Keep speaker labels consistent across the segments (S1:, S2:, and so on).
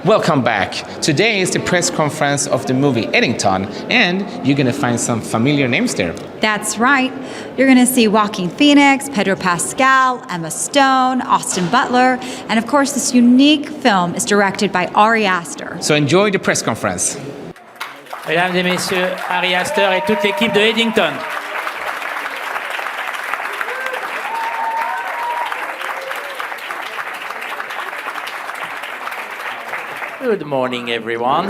S1: Welcome back. Today is the press conference of the movie Eddington, and you're going to find some familiar names there.
S2: That's right. You're going to see Joaquin Phoenix, Pedro Pascal, Emma Stone, Austin Butler, and of course this unique film is directed by Aster.
S1: So enjoy the press conference.
S3: Mesdames et messieurs, Aster et toute l'équipe de Eddington. Good morning, everyone.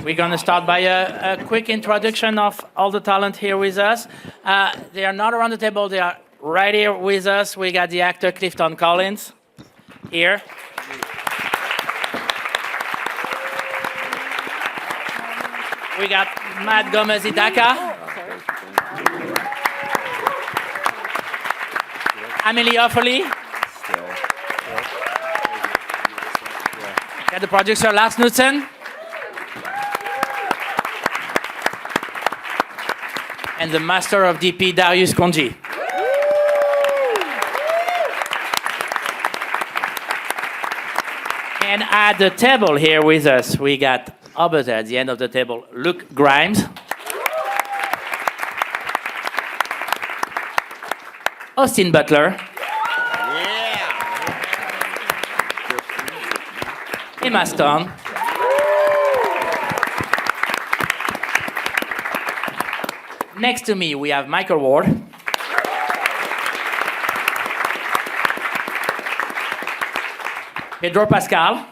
S3: We're going to start by a quick introduction of all the talent here with us. They are not around the table. They are right here with us. We got the actor Clifton Collins here. We got Matt Gomez-Itaka. Amelie Offaly. Got the producer Lars Knudsen. And the master of DP Darius Konji. And at the table here with us, we got over there at the end of the table, Luke Grimes. Austin Butler. Emma Stone. Next to me, we have Michael Ward. Pedro Pascal.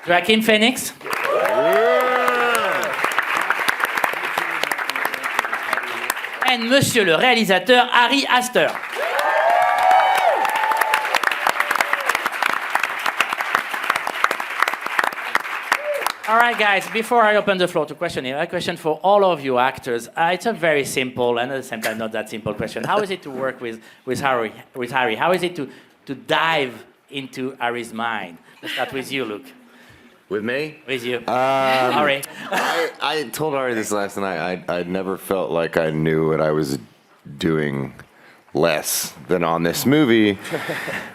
S3: Joaquin Phoenix. And Monsieur le réalisateur Ari Aster. All right, guys, before I open the floor to questioning, I have a question for all of you actors. It's a very simple and at the same time not that simple question. How is it to work with Harry? How is it to dive into Harry's mind? Let's start with you, Luke.
S4: With me?
S3: With you. Ari.
S4: I told Ari this last night. I never felt like I knew what I was doing less than on this movie.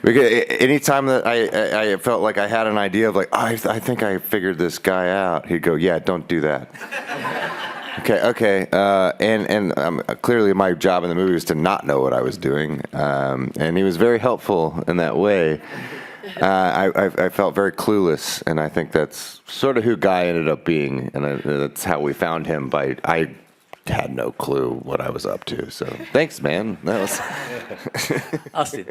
S4: Because anytime that I felt like I had an idea of like, oh, I think I figured this guy out, he'd go, yeah, don't do that. Okay. And clearly my job in the movie was to not know what I was doing. And he was very helpful in that way. I felt very clueless, and I think that's sort of who Guy ended up being, and that's how we found him. I had no clue what I was up to, so thanks, man. That was
S3: Austin.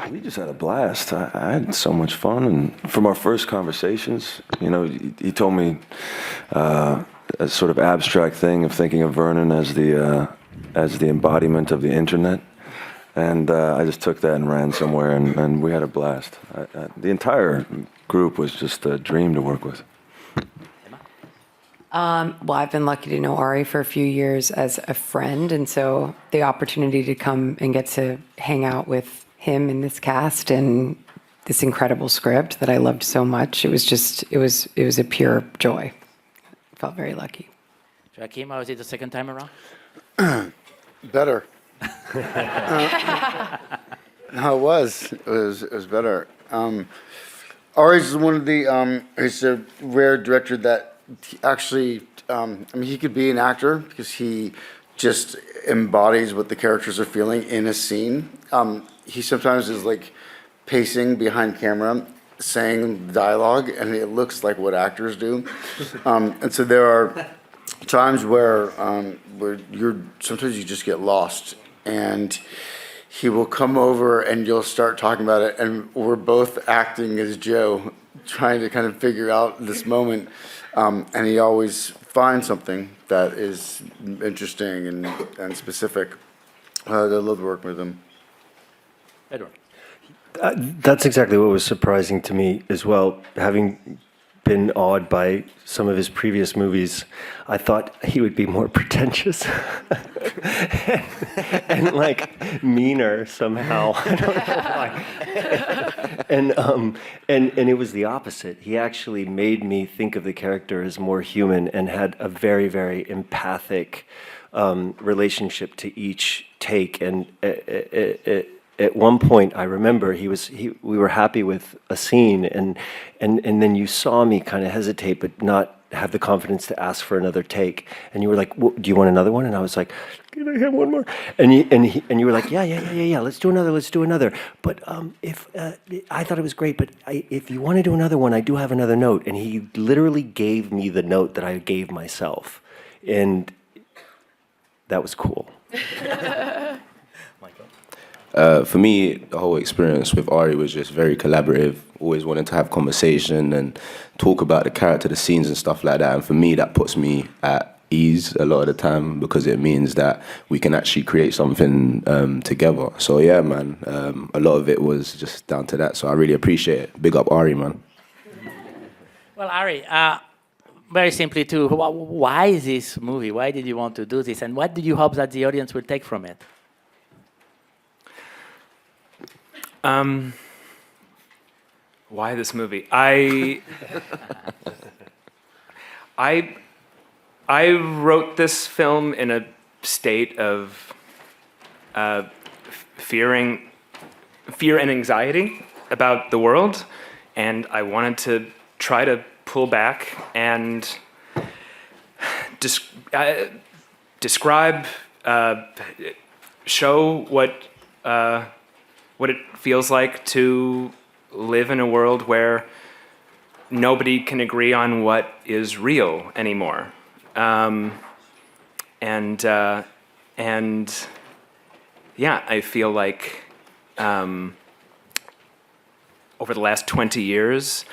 S5: We just had a blast. I had so much fun, and from our first conversations, he told me a sort of abstract thing of thinking of Vernon as the embodiment of the internet. And I just took that and ran somewhere, and we had a blast. The entire group was just a dream to work with.
S6: Well, I've been lucky to know Ari for a few years as a friend, and so the opportunity to come and get to hang out with him in this cast and this incredible script that I loved so much, it was a pure joy. I felt very lucky.
S3: Joaquin, how was it the second time around?
S7: Better. No, it was better. Ari's one of the he's a rare director that actually he could be an actor because he just embodies what the characters are feeling in a scene. He sometimes is like pacing behind camera saying dialogue, and it looks like what actors do. And so there are times where sometimes you just get lost, and he will come over and you'll start talking about it, and we're both acting as Joe, trying to kind of figure out this moment, and he always finds something that is interesting and specific. I love working with him.
S3: Edward.
S8: That's exactly what was surprising to me as well. Having been awed by some of his previous movies, I thought he would be more pretentious and like meaner somehow. I don't know why. And it was the opposite. He actually made me think of the character as more human and had a very, very empathic relationship to each take, and at one point, I remember we were happy with a scene, and then you saw me kind of hesitate, but not have the confidence to ask for another take. And you were like, "Do you want another one?" And I was like, "Can I have one more?" And you were like, "Yeah. Let's do another. But if I thought it was great, but if you want to do another one, I do have another note." And he literally gave me the note that I gave myself, and that was cool.
S9: For me, the whole experience with Ari was just very collaborative, always wanting to have conversation and talk about the character, the scenes and stuff like that. And for me, that puts me at ease a lot of the time because it means that we can actually create something together. So yeah, man, a lot of it was just down to that. So I really appreciate it. Big up Ari, man.
S3: Well, Ari, very simply too, why this movie? Why did you want to do this? And what do you hope that the audience will take from it?
S10: Why this movie? I wrote this film in a state of fear and anxiety about the world, and I wanted to try to pull back and describe, show what it feels like to live in a world where nobody can agree on what is real anymore. And yeah, I feel like over the last 20 years,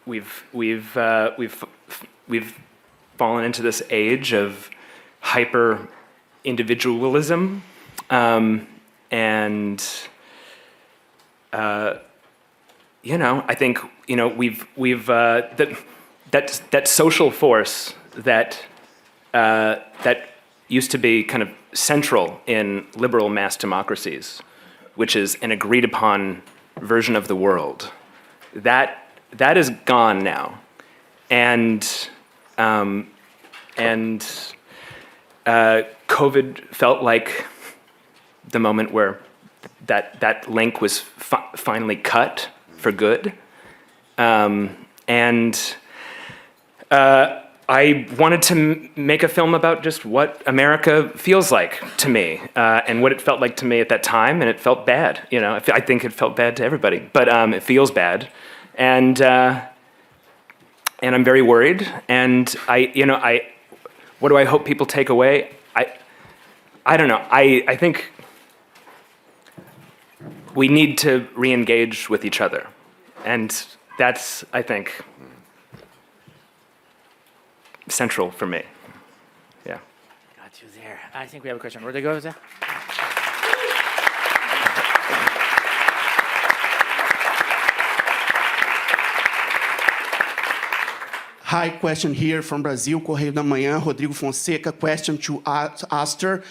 S10: we've fallen into this age of hyper individualism. And I think we've that social force that used to be kind of central in liberal mass democracies, which is an agreed upon version of the world, that is gone now, and COVID felt like the moment where that link was finally cut for good. I wanted to make a film about just what America feels like to me, and what it felt like to me at that time, and it felt bad. I think it felt bad to everybody, but it feels bad, and I'm very worried. And what do I hope people take away? I don't know. I think we need to re-engage with each other, and that's, I think, central for me. Yeah.
S3: Got you there. I think we have a question. Rodrigo, is there?
S11: Hi, question here from Brazil, Correio da Manhã, Rodrigo Fonseca. Question to Aster.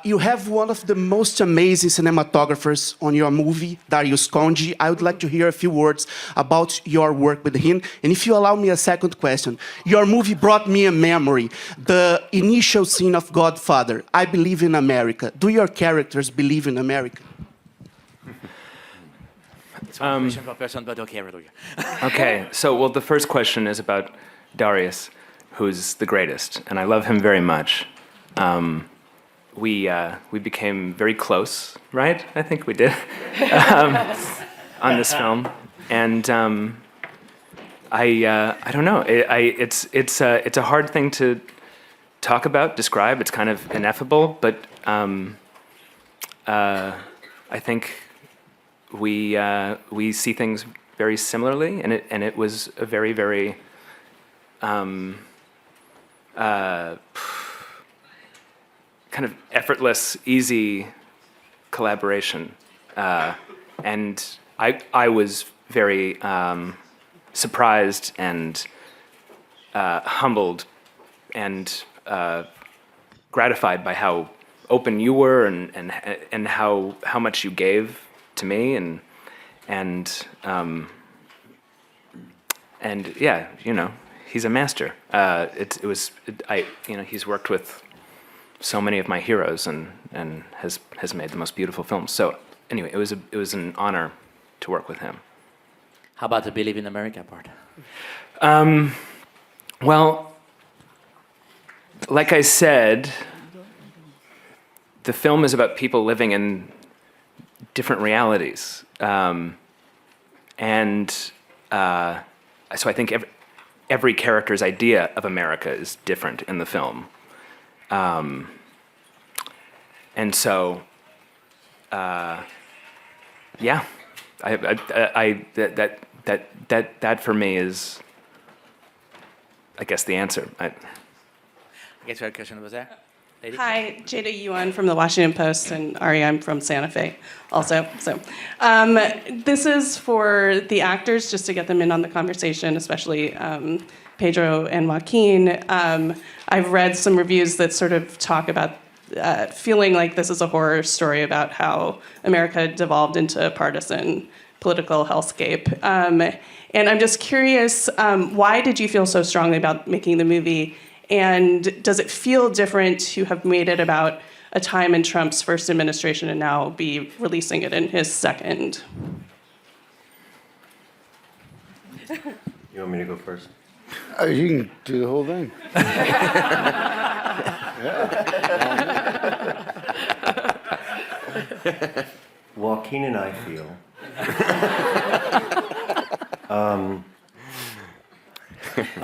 S11: You have one of the most amazing cinematographers on your movie, Darius Conde. I would like to hear a few words about your work with him. And if you allow me a second question, your movie brought me a memory. The initial scene of Godfather, I believe in America. Do your characters believe in America?
S3: It's one question per person, but okay, Rodrigo.
S10: Okay, so the first question is about Darius, who's the greatest, and I love him very much. We became very close, right? I think we did on this film, and I don't know. It's a hard thing to talk about, describe. It's kind of ineffable, but I think we see things very similarly, and it was a very, very kind of effortless, easy collaboration, and I was very surprised and humbled and gratified by how open you were and how much you gave to me, and yeah, he's a master. He's worked with so many of my heroes and has made the most beautiful films. So anyway, it was an honor to work with him.
S3: How about the Believe in America part?
S10: Well, like I said, the film is about people living in different realities. So I think every character's idea of America is different in the film. And so, yeah, that for me is, I guess, the answer.
S3: I guess you had a question over there. Lady?
S12: Hi, Jada Yuan from the Washington Post, and Ari, I'm from Santa Fe also. So this is for the actors, just to get them in on the conversation, especially Pedro and Joaquin. I've read some reviews that sort of talk about feeling like this is a horror story about how America devolved into a partisan political hellscape. And I'm just curious, why did you feel so strongly about making the movie? And does it feel different to have made it about a time in Trump's first administration and now be releasing it in his second?
S8: You want me to go first?
S7: You can do the whole thing.
S8: Joaquin and I feel.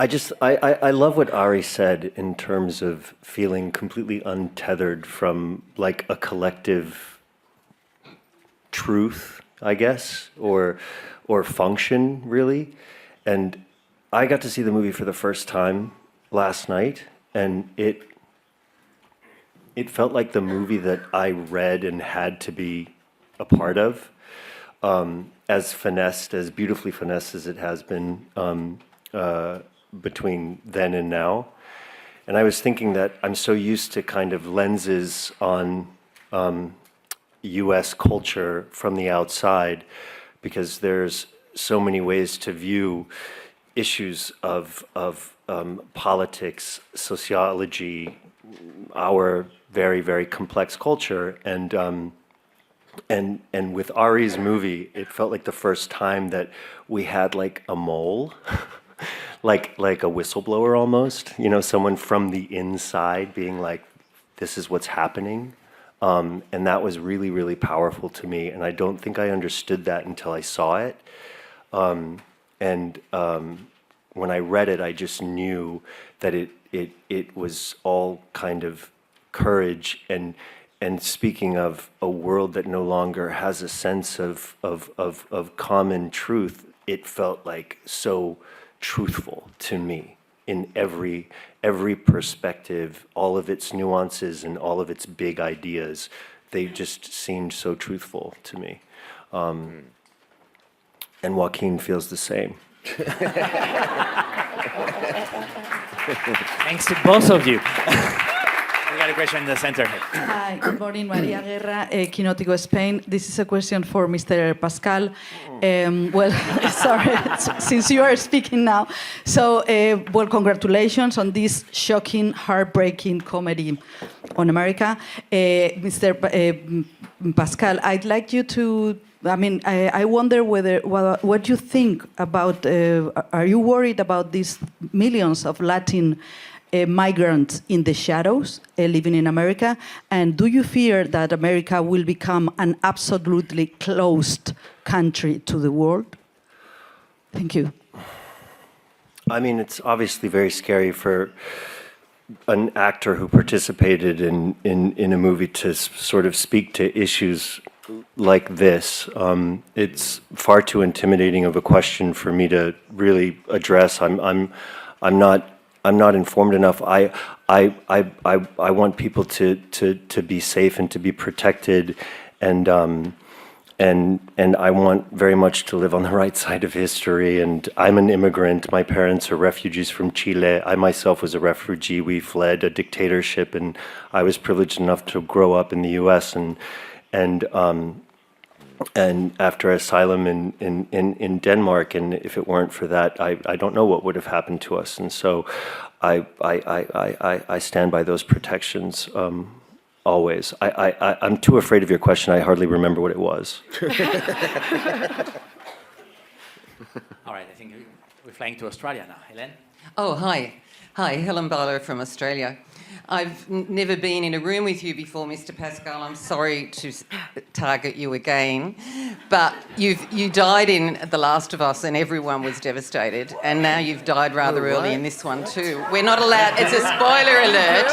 S8: I love what Ari said in terms of feeling completely untethered from like a collective truth, I guess, or function really. And I got to see the movie for the first time last night, and it felt like the movie that I read and had to be a part of, as finessed, as beautifully finessed as it has been between then and now. And I was thinking that I'm so used to kind of lenses on US culture from the outside, because there's so many ways to view issues of politics, sociology, our very, very complex culture. And with Ari's movie, it felt like the first time that we had like a mole, like a whistleblower almost, you know, someone from the inside being like, this is what's happening. And that was really, really powerful to me. And I don't think I understood that until I saw it. When I read it, I just knew that it was all kind of courage and speaking of a world that no longer has a sense of common truth. It felt like so truthful to me in every perspective, all of its nuances and all of its big ideas. They just seemed so truthful to me. And Joaquin feels the same.
S3: Thanks to both of you. We got a question in the center.
S13: Hi, good morning, Maria Guerra, Quinótico, Spain. This is a question for Mr. Pascal. Well, sorry, since you are speaking now. So, well, congratulations on this shocking, heartbreaking comedy on America. Mr. Pascal, I'd like you to, I wonder what you think about, are you worried about these millions of Latin migrants in the shadows living in America? And do you fear that America will become an absolutely closed country to the world? Thank you.
S8: I mean, it's obviously very scary for an actor who participated in a movie to sort of speak to issues like this. It's far too intimidating of a question for me to really address. I'm not informed enough. I want people to be safe and to be protected, and I want very much to live on the right side of history. And I'm an immigrant. My parents are refugees from Chile. I myself was a refugee. We fled a dictatorship, and I was privileged enough to grow up in the U.S. And after asylum in Denmark, and if it weren't for that, I don't know what would have happened to us. And so I stand by those protections always. I'm too afraid of your question. I hardly remember what it was.
S3: All right, I think we're flying to Australia now. Helen?
S14: Oh, hi. Hi, Helen Butler from Australia. I've never been in a room with you before, Mr. Pascal. I'm sorry to target you again, but you died in The Last of Us and everyone was devastated, and now you've died rather early in this one too. We're not allowed, it's a spoiler alert.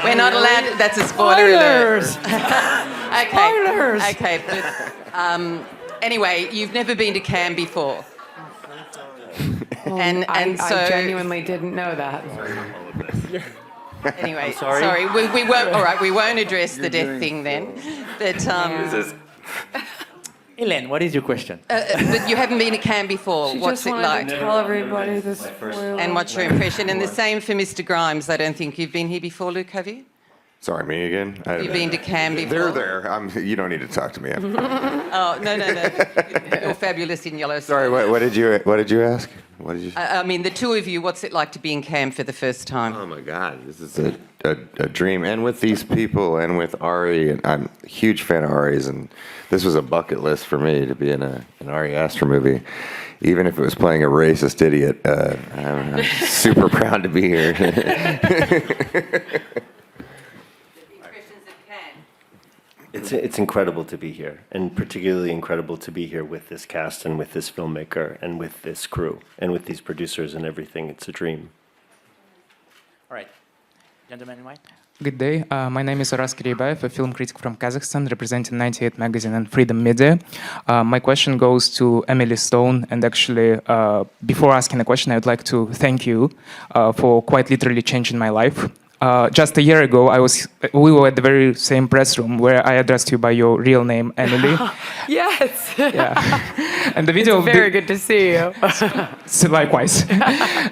S14: We're not allowed, that's a spoiler alert. Okay.
S6: Spoilers!
S14: Okay, but anyway, you've never been to Cannes before. And so
S6: I genuinely didn't know that.
S14: Anyway,
S8: sorry.
S14: we won't. All right, we won't address the death thing then. But
S3: Helen, what is your question?
S14: but you haven't been to Cannes before.
S6: She
S14: What's
S6: just
S14: it
S6: wanted
S14: like?
S6: to tell everybody this.
S14: And what's your impression? And the same for Mr. Grimes. I don't think you've been here before, Luke, have you?
S4: Sorry, me again?
S14: You've been to Cannes before?
S4: They're there. You don't need to talk to me.
S14: Oh, no. You're fabulous in yellow.
S4: Sorry, what did you ask? What did you?
S14: I mean, the two of you, what's it like to be in Cannes for the first time?
S4: Oh my God, this is a dream. And with these people and with Ari, and I'm a huge fan of Ari's, and this was a bucket list for me to be in an Ari Aster movie. Even if it was playing a racist idiot, I'm super proud to be here.
S8: It's incredible to be here, and particularly incredible to be here with this cast and with this filmmaker and with this crew and with these producers and everything. It's a dream.
S3: All right. Gentleman in white?
S15: Good day. My name is Aras Kiribayev, a film critic from Kazakhstan, representing 98 Magazine and Freedom Media. My question goes to Emily Stone, and actually, before asking the question, I would like to thank you for quite literally changing my life. Just a year ago, we were at the very same press room where I addressed you by your real name, Emily.
S6: Yes.
S15: Yeah. And the video
S6: It's very good to see you.
S15: So likewise.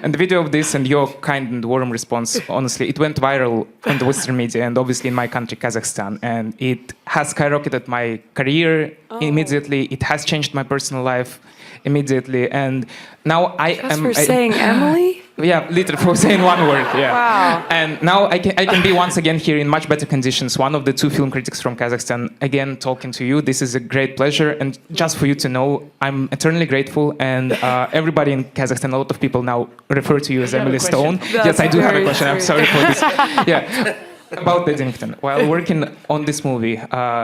S15: And the video of this and your kind and warm response, honestly, it went viral on the Western media and obviously in my country, Kazakhstan. And it has skyrocketed my career immediately. It has changed my personal life immediately. And now
S6: Just for saying Emily?
S15: Yeah, literally for saying one word. Yeah.
S6: Wow.
S15: And now I can be once again here in much better conditions. One of the two film critics from Kazakhstan, again talking to you. This is a great pleasure, and just for you to know, I'm eternally grateful. And everybody in Kazakhstan, a lot of people now refer to you as Emily Stone. Yes, I do have a question. I'm sorry for this. Yeah. About Eddington, while working on this movie,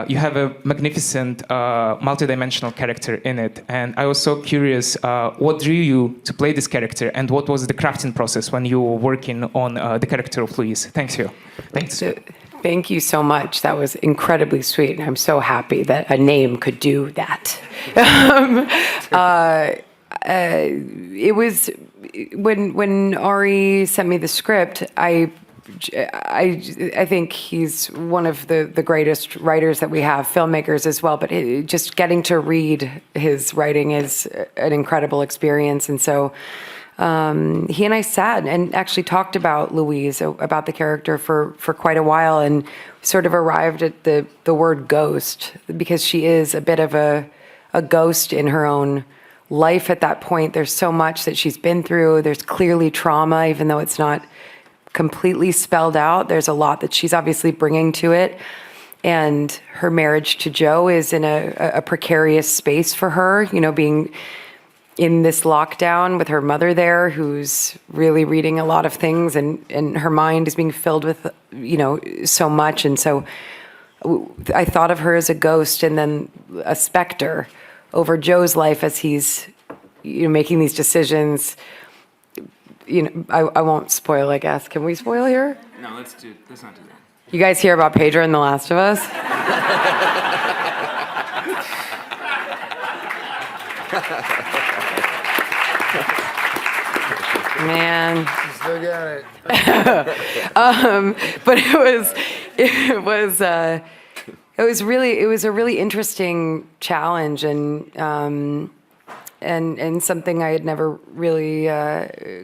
S15: you have a magnificent multidimensional character in it, and I was so curious what drew you to play this character, and what was the crafting process when you were working on the character of Louise? Thank you. Thanks.
S6: Thank you so much. That was incredibly sweet, and I'm so happy that a name could do that. It was when Ari sent me the script. I think he's one of the greatest writers that we have, filmmakers as well, but just getting to read his writing is an incredible experience. And so he and I sat and actually talked about Louise, about the character for quite a while, and sort of arrived at the word ghost, because she is a bit of a ghost in her own life at that point. There's so much that she's been through. There's clearly trauma, even though it's not completely spelled out. There's a lot that she's obviously bringing to it. And her marriage to Joe is in a precarious space for her, you know, being in this lockdown with her mother there, who's really reading a lot of things, and her mind is being filled with, you know, so much. And so I thought of her as a ghost and then a specter over Joe's life as he's, you know, making these decisions. You know, I won't spoil, I guess. Can we spoil here?
S10: No, let's not do that.
S6: You guys hear about Pedro and The Last of Us? Man.
S7: Still got it.
S6: But it was a really interesting challenge, and something I had never really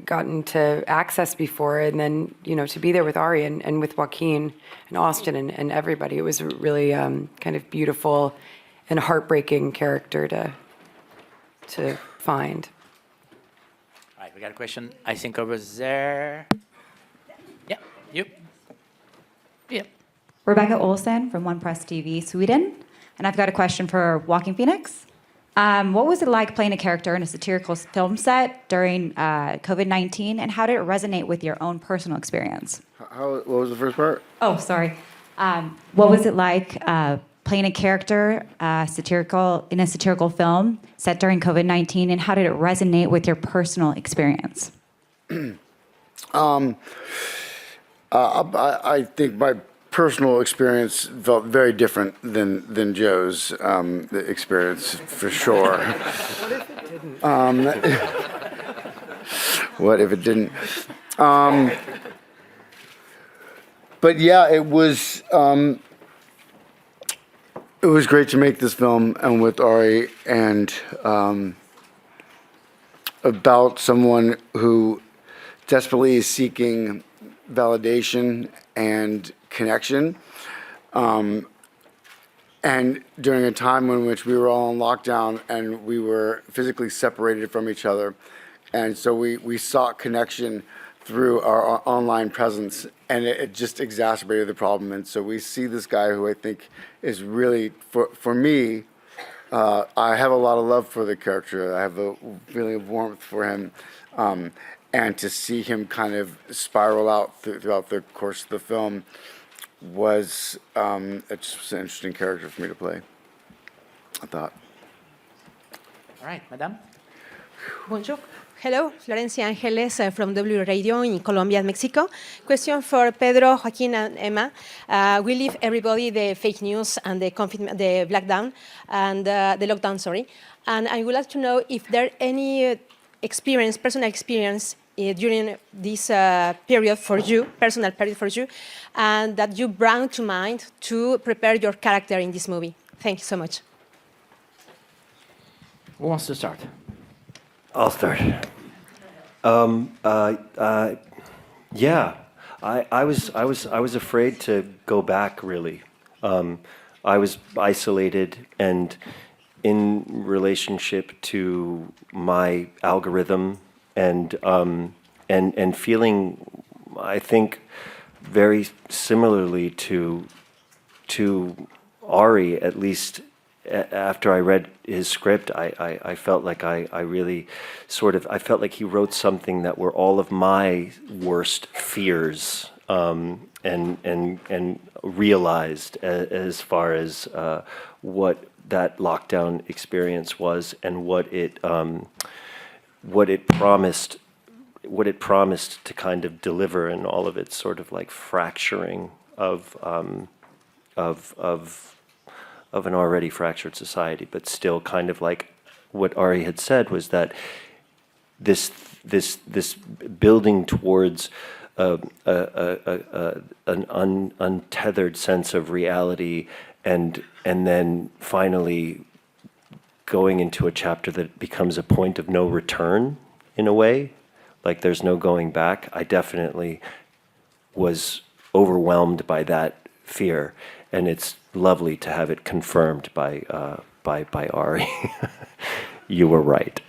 S6: gotten to access before. And then, you know, to be there with Ari and with Joaquin and Austin and everybody, it was a really kind of beautiful and heartbreaking character to find.
S3: All right, we got a question, I think, over there. You. Yep.
S2: Rebecca Olsen from OnePress TV, Sweden. And I've got a question for Joaquin Phoenix. What was it like playing a character in a satirical film set during COVID-19, and how did it resonate with your own personal experience?
S7: What was the first part?
S2: Oh, sorry. What was it like playing a character in a satirical film set during COVID-19, and how did it resonate with your personal experience?
S7: I think my personal experience felt very different than Joe's experience, for sure. What if it didn't? But yeah, it was great to make this film and with Ari, and about someone who desperately is seeking validation and connection, and during a time in which we were all in lockdown and we were physically separated from each other, and so we sought connection through our online presence, and it just exacerbated the problem. And so we see this guy who I think is really, for me, I have a lot of love for the character. I have a feeling of warmth for him. And to see him kind of spiral out throughout the course of the film was it's just an interesting character for me to play, I thought.
S3: All right, Madame.
S16: Bonjour. Hello, Florencia Angeles from W Radio in Colombia, Mexico. Question for Pedro, Joaquin, and Emma. We leave everybody the fake news and the lockdown and the lockdown. Sorry, and I would like to know if there any personal experience during this period for you, personal period for you, and that you brought to mind to prepare your character in this movie. Thank you so much.
S3: Who wants to start?
S8: I'll start. Yeah, I was afraid to go back, really. I was isolated and in relationship to my algorithm, and feeling, I think, very similarly to Ari, at least after I read his script. I felt like I really I felt like he wrote something that were all of my worst fears, and realized as far as what that lockdown experience was, and what it promised to kind of deliver, in all of its sort of like fracturing of an already fractured society, but still kind of like what Ari had said, was that this building towards an untethered sense of reality, and then finally going into a chapter that becomes a point of no return, in a way, like there's no going back. I definitely was overwhelmed by that fear, and it's lovely to have it confirmed by Ari. You were right.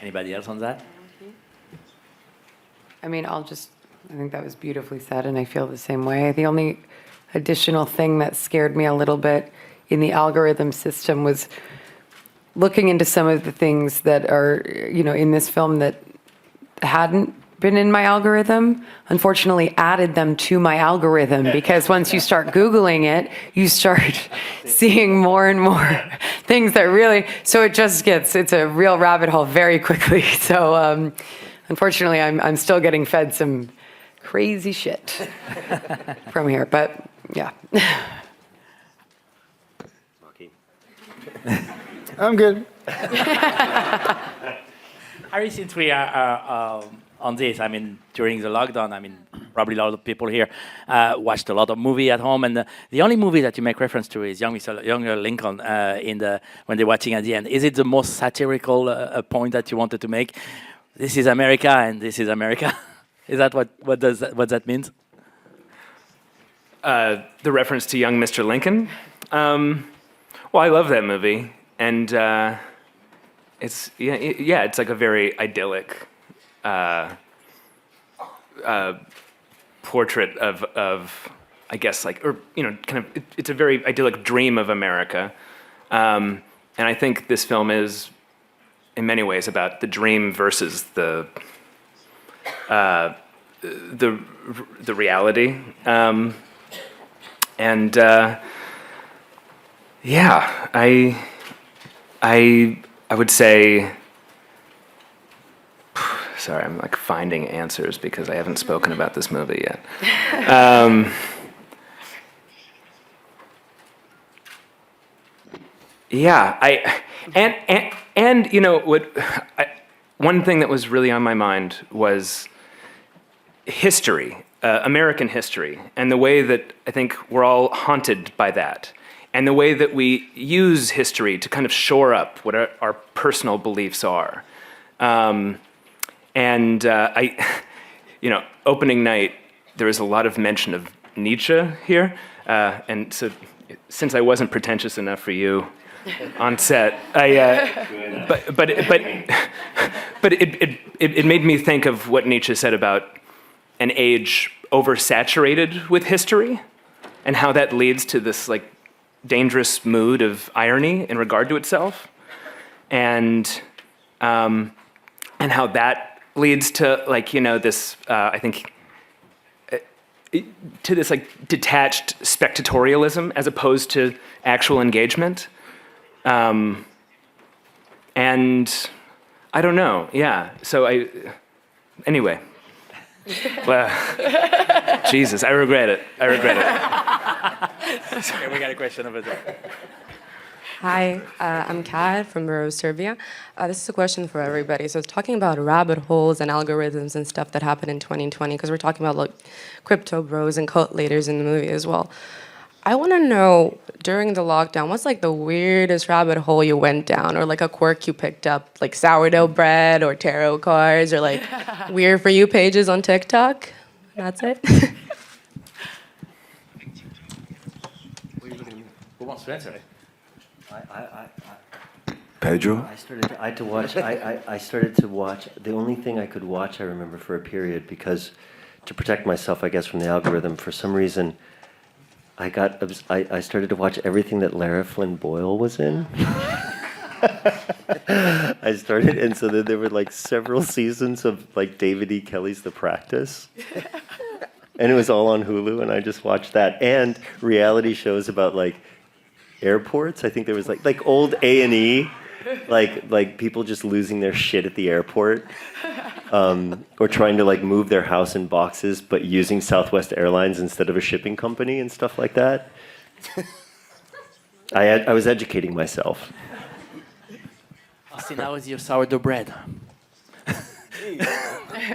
S3: Anybody else on that?
S6: I mean, I think that was beautifully said, and I feel the same way. The only additional thing that scared me a little bit in the algorithm system was looking into some of the things that are, in this film that hadn't been in my algorithm, unfortunately added them to my algorithm, because once you start Googling it, you start seeing more and more things that really, so it's a real rabbit hole very quickly. So unfortunately, I'm still getting fed some crazy shit from here, but yeah.
S7: I'm good.
S3: Harry, since we are on this, during the lockdown, probably a lot of people here watched a lot of movie at home, and the only movie that you make reference to is Young Lincoln when they're watching at the end. Is it the most satirical point that you wanted to make? This is America, and this is America. Is that what that means?
S10: The reference to Young Mr. Lincoln? Well, I love that movie, and it's like a very idyllic portrait of I guess like, or kind of, it's a very idyllic dream of America, and I think this film is, in many ways, about the dream versus the reality, and yeah, I would say. Sorry, I'm like finding answers because I haven't spoken about this movie yet. Yeah, and you know what? One thing that was really on my mind was history, American history, and the way that I think we're all haunted by that, and the way that we use history to kind of shore up what our personal beliefs are. And opening night, there was a lot of mention of Nietzsche here, and so since I wasn't pretentious enough for you on set, but it made me think of what Nietzsche said about an age oversaturated with history, and how that leads to this like dangerous mood of irony in regard to itself, and how that leads to like this I think to this like detached spectatorialism as opposed to actual engagement, and I don't know, yeah. So anyway, well, Jesus, I regret it.
S3: Okay, we got a question over there.
S17: Hi, I'm Kat from Bureau, Serbia. This is a question for everybody. So it's talking about rabbit holes and algorithms and stuff that happened in 2020, because we're talking about like crypto bros and cult leaders in the movie as well. I want to know, during the lockdown, what's like the weirdest rabbit hole you went down, or like a quirk you picked up, like sourdough bread or tarot cards, or like weird for you pages on TikTok? That's it.
S3: Who wants to answer it?
S5: Pedro?
S8: I started to watch. The only thing I could watch, I remember, for a period, because to protect myself, I guess, from the algorithm, for some reason, I started to watch everything that Lara Flynn Boyle was in. I started, and so then there were like several seasons of like David E. Kelly's The Practice. And it was all on Hulu, and I just watched that. And reality shows about like airports. I think there was like old A&E, like people just losing their shit at the airport, or trying to like move their house in boxes, but using Southwest Airlines instead of a shipping company and stuff like that. I was educating myself.
S3: Austin, how is your sourdough bread?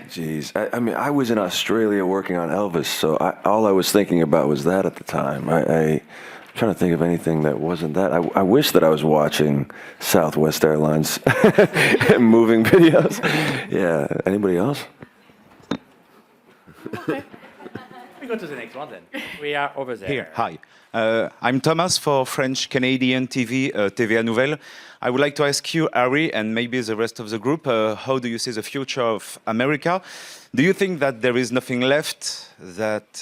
S5: Jeez, I mean, I was in Australia working on Elvis, so all I was thinking about was that at the time. I'm trying to think of anything that wasn't that. I wish that I was watching Southwest Airlines moving videos. Yeah, anybody else?
S3: Okay. We go to the next one then. We are over there.
S18: Here, hi. I'm Thomas for French Canadian TV, TVA Nouvelle. I would like to ask you, Harry, and maybe the rest of the group, how do you see the future of America? Do you think that there is nothing left, that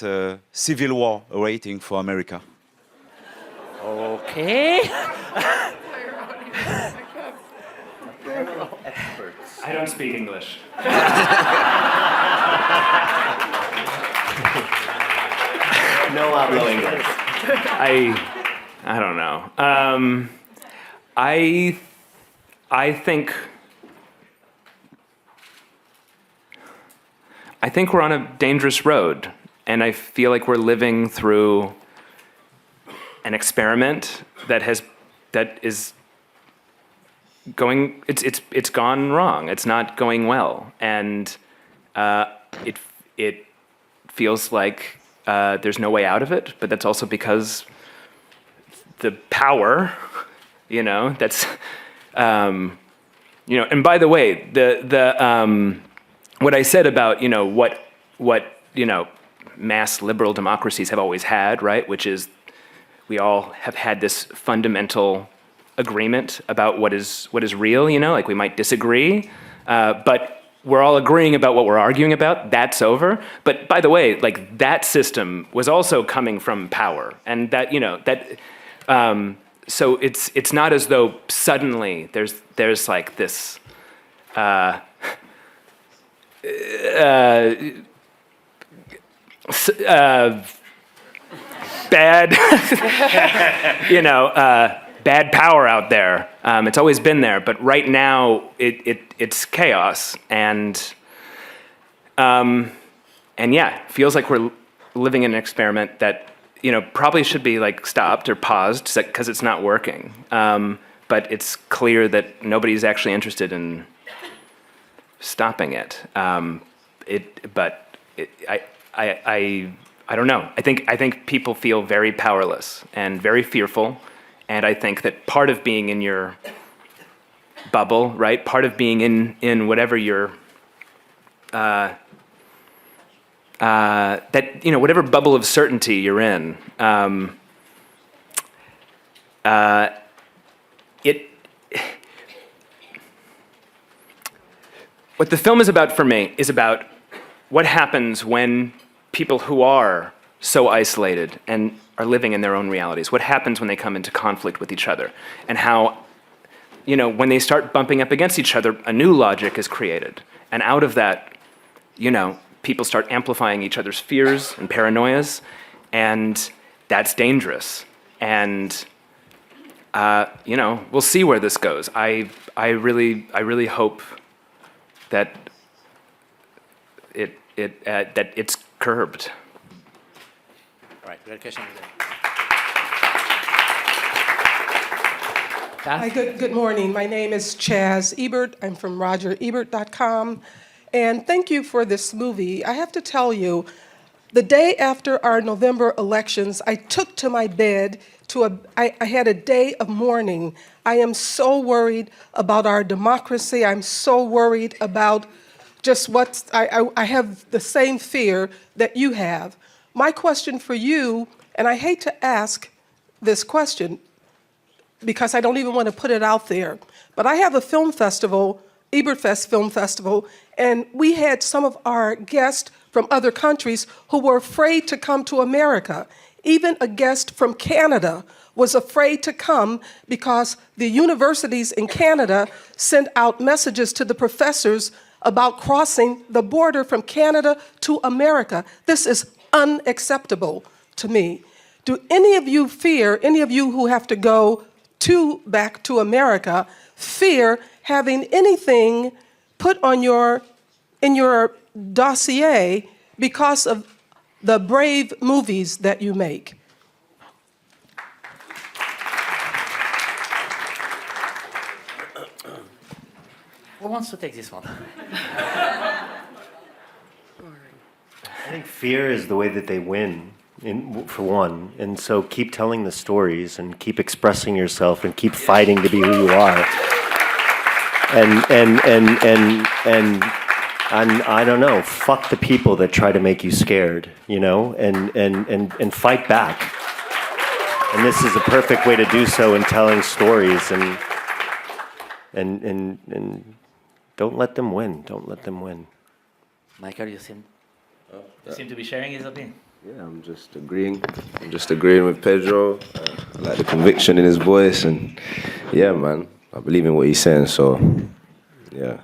S18: civil war waiting for America?
S3: Okay.
S10: I don't speak English.
S8: No hablo English.
S10: I don't know. I think we're on a dangerous road, and I feel like we're living through an experiment that is going. It's gone wrong. It's not going well, and it feels like there's no way out of it. But that's also because the power, that's, and by the way, the what I said about, what mass liberal democracies have always had, right? Which is we all have had this fundamental agreement about what is real, like we might disagree, but we're all agreeing about what we're arguing about, that's over. But by the way, like that system was also coming from power, and that so it's not as though suddenly there's like this bad bad power out there. It's always been there, but right now it's chaos, and yeah, it feels like we're living in an experiment that probably should be like stopped or paused because it's not working. But it's clear that nobody's actually interested in stopping it. I don't know. I think people feel very powerless and very fearful, and I think that part of being in your bubble, right? Part of being in whatever your whatever bubble of certainty you're in, what the film is about for me is about what happens when people who are so isolated and are living in their own realities, what happens when they come into conflict with each other, and how, when they start bumping up against each other, a new logic is created. And out of that, people start amplifying each other's fears and paranoias, and that's dangerous. And, we'll see where this goes. I really hope that that it's curbed.
S3: All right, good question.
S19: Hi, good morning. My name is Chaz Ebert. I'm from RogerEbert.com. And thank you for this movie. I have to tell you, the day after our November elections, I took to my bed I had a day of mourning. I am so worried about our democracy. I'm so worried about just I have the same fear that you have. My question for you, and I hate to ask this question because I don't even want to put it out there, but I have a film festival, Ebertfest Film Festival, and we had some of our guests from other countries who were afraid to come to America. Even a guest from Canada was afraid to come because the universities in Canada sent out messages to the professors about crossing the border from Canada to America. This is unacceptable to me. Do any of you who have to go back to America, fear having anything put on in your dossier because of the brave movies that you make?
S3: Who wants to take this one?
S8: I think fear is the way that they win, for one. And so keep telling the stories and keep expressing yourself and keep fighting to be who you are. And I don't know, fuck the people that try to make you scared, and fight back. And this is a perfect way to do so in telling stories and don't let them win. Don't let them win.
S3: Michael, you seem to be sharing his opinion.
S9: Yeah, I'm just agreeing with Pedro. I like the conviction in his voice, and yeah, man, I believe in what he's saying. So, yeah.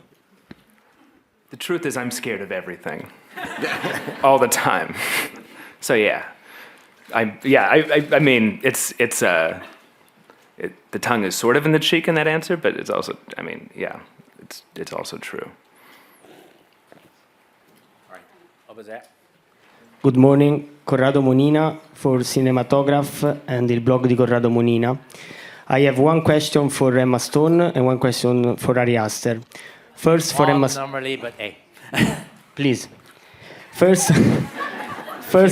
S10: The truth is, I'm scared of everything, all the time. So yeah, I mean, the tongue is sort of in the cheek in that answer, but it's also, it's also true.
S3: All right, over there.
S20: Good morning, Corrado Monina for Cinematography and il blog di Corrado Monina. I have one question for Emma Stone and one question for Ari Aster. First for Emma Stone.
S3: Normally, but hey.
S20: Please. First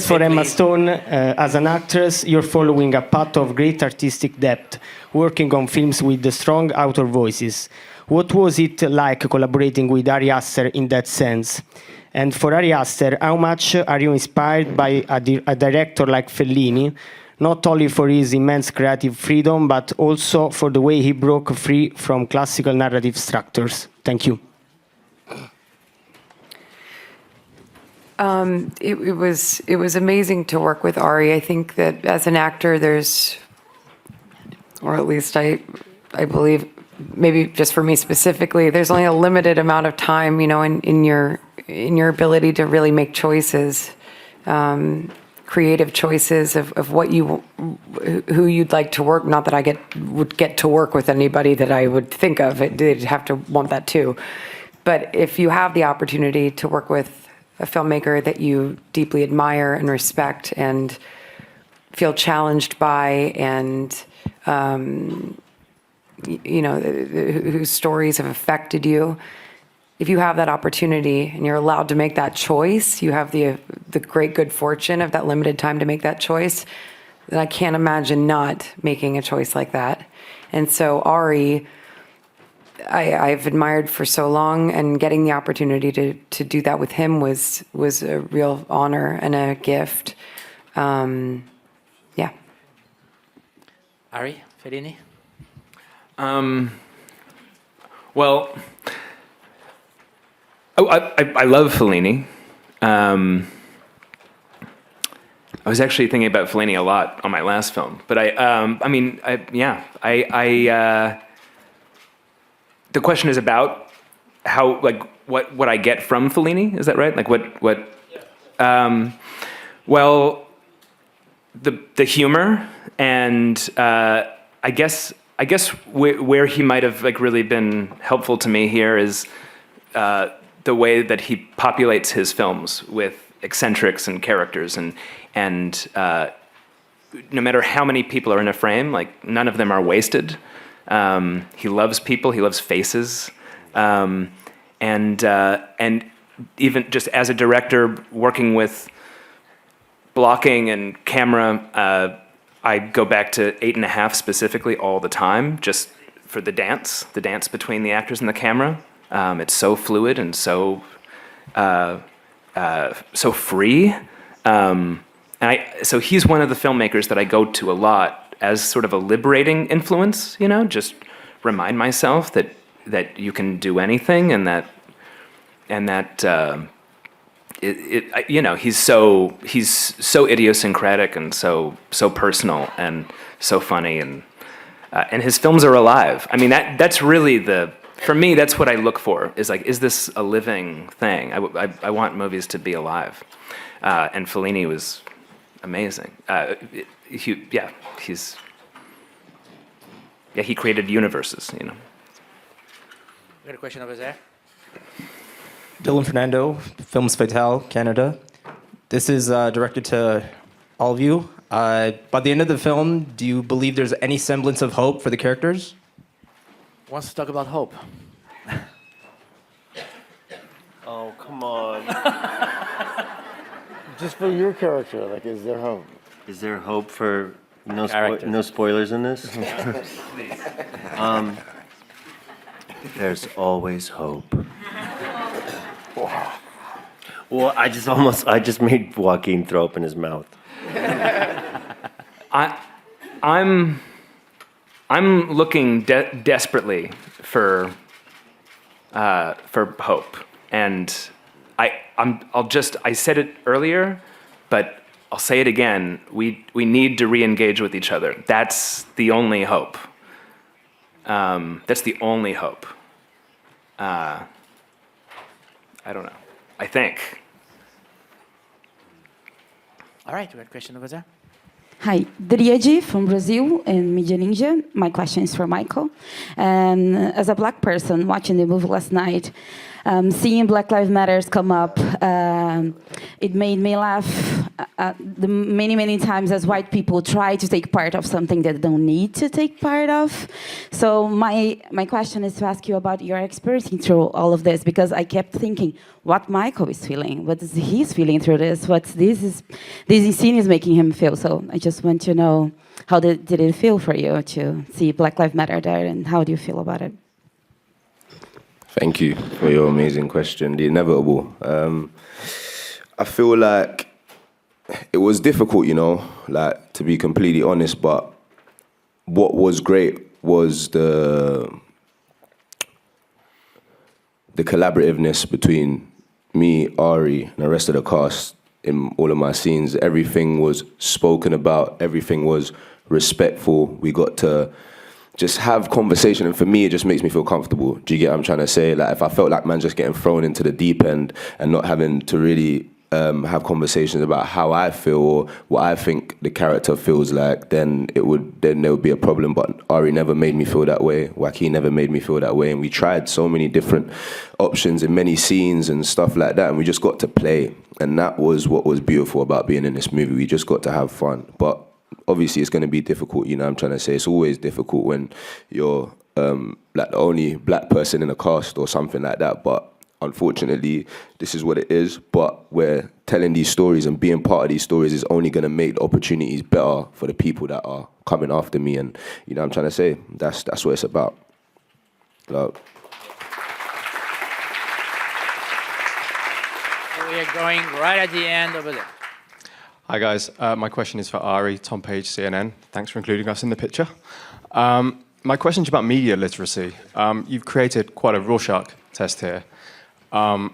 S20: for Emma Stone, as an actress, you're following a path of great artistic depth, working on films with strong author voices. What was it like collaborating with Ari Aster in that sense? And for Ari Aster, how much are you inspired by a director like Fellini, not only for his immense creative freedom, but also for the way he broke free from classical narrative structures? Thank you.
S6: It was amazing to work with Ari. I think that as an actor, there's, or at least I believe, maybe just for me specifically, there's only a limited amount of time, in your ability to really make choices, creative choices of what who you'd like to work. Not that I would get to work with anybody that I would think of. They'd have to want that too. But if you have the opportunity to work with a filmmaker that you deeply admire and respect and feel challenged by, and whose stories have affected you, if you have that opportunity and you're allowed to make that choice, you have the great good fortune of that limited time to make that choice, then I can't imagine not making a choice like that. And so Ari, I've admired for so long, and getting the opportunity to do that with him was a real honor and a gift. Yeah.
S3: Ari, Fellini?
S10: Well, I love Fellini. I was actually thinking about Fellini a lot on my last film, but the question is about how, what I get from Fellini. Is that right? Well, the humor, and I guess where he might have really been helpful to me here is the way that he populates his films with eccentrics and characters, and no matter how many people are in a frame, none of them are wasted. He loves people. He loves faces, and even just as a director working with blocking and camera, I go back to 8.5 specifically all the time, just for the dance between the actors and the camera. It's so fluid and so free. So he's one of the filmmakers that I go to a lot as sort of a liberating influence, just remind myself that you can do anything, and that he's so idiosyncratic and so personal and so funny, and his films are alive. I mean, that's really for me, that's what I look for, is this a living thing? I want movies to be alive, and Fellini was amazing. He created universes,
S3: We got a question over there.
S21: Dylan Fernando, Films Fatale, Canada. This is directed to all of you. By the end of the film, do you believe there's any semblance of hope for the characters?
S3: Wants to talk about hope.
S8: Oh, come on.
S7: Just for your character, is there hope?
S8: Is there hope for no spoilers in this? There's always hope. Well, I just made Joaquin throw up in his mouth.
S10: I'm looking desperately for hope, and I said it earlier, but I'll say it again. We need to re-engage with each other. That's the only hope. That's the only hope. I don't know. I think.
S3: All right, we got a question over there.
S22: Hi, Driege from Brazil and Media Ninja. My question is for Michael. And as a black person watching the movie last night, seeing Black Lives Matters come up, it made me laugh many times as white people try to take part of something that they don't need to take part of. So my question is to ask you about your experience through all of this, because I kept thinking what Michael is feeling, what is he's feeling through this, what this scene is making him feel. So I just want to know, how did it feel for you to see Black Lives Matter there, and how do you feel about it?
S9: Thank you for your amazing question. The inevitable. I feel like it was difficult, to be completely honest, but what was great was the collaborativeness between me, Ari, and the rest of the cast, in all of my scenes, everything was spoken about, everything was respectful. We got to just have conversation, and for me, it just makes me feel comfortable. Do you get what I'm trying to say? Like, if I felt like man just getting thrown into the deep end and not having to really have conversations about how I feel or what I think the character feels like, then there would be a problem. But Ari never made me feel that way. Joaquin never made me feel that way. And we tried so many different options in many scenes and stuff like that, and we just got to play. And that was what was beautiful about being in this movie. We just got to have fun. But obviously it's going to be difficult, you know what I'm trying to say? It's always difficult when you're like the only black person in a cast or something like that. But unfortunately, this is what it is. But we're telling these stories, and being part of these stories is only going to make the opportunities better for the people that are coming after me. And you know what I'm trying to say? That's what it's about. Love.
S3: We are going right at the end over there.
S1: Hi guys, my question is for Ari, Tom Page, CNN. Thanks for including us in the picture. My question is about media literacy. You've created quite a Rorschach test here. I'm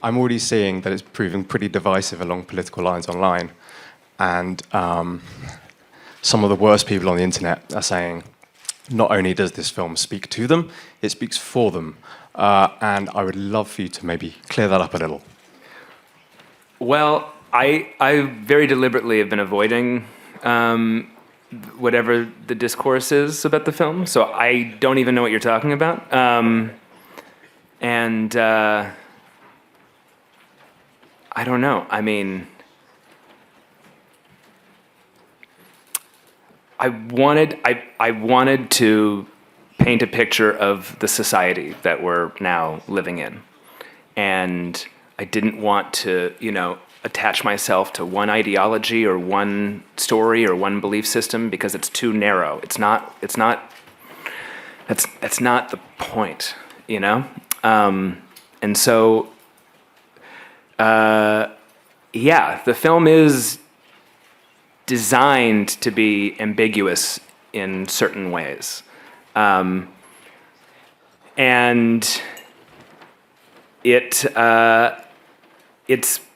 S1: already seeing that it's proving pretty divisive along political lines online. And some of the worst people on the internet are saying, not only does this film speak to them, it speaks for them. And I would love for you to maybe clear that up a little.
S10: Well, I very deliberately have been avoiding whatever the discourse is about the film, so I don't even know what you're talking about. And I don't know. I mean, I wanted to paint a picture of the society that we're now living in, and I didn't want to, attach myself to one ideology or one story or one belief system because it's too narrow. That's not the point, And so, the film is designed to be ambiguous in certain ways. And it's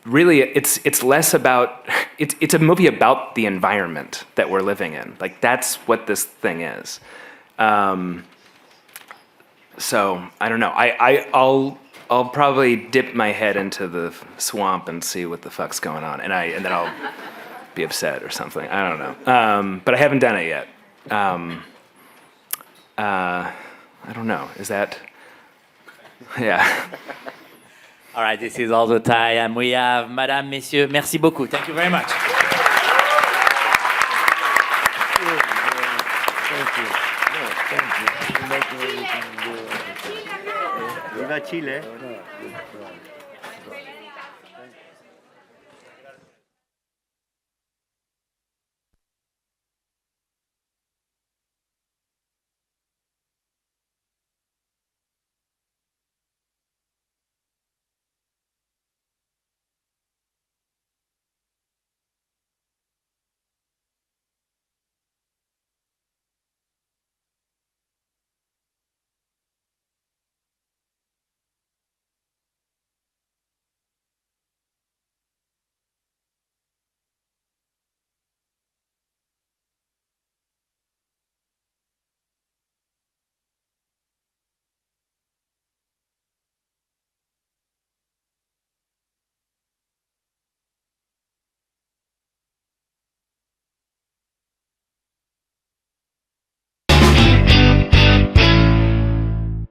S10: really, it's less about, it's a movie about the environment that we're living in. Like, that's what this thing is. So, I don't know. I'll probably dip my head into the swamp and see what the fuck's going on. And then I'll be upset or something. I don't know. But I haven't done it yet. I don't know. Is that, yeah.
S3: All right, this is all the time. We have Madame, Messieurs, merci beaucoup. Thank you very much.
S11: Thank you. Viva Chile.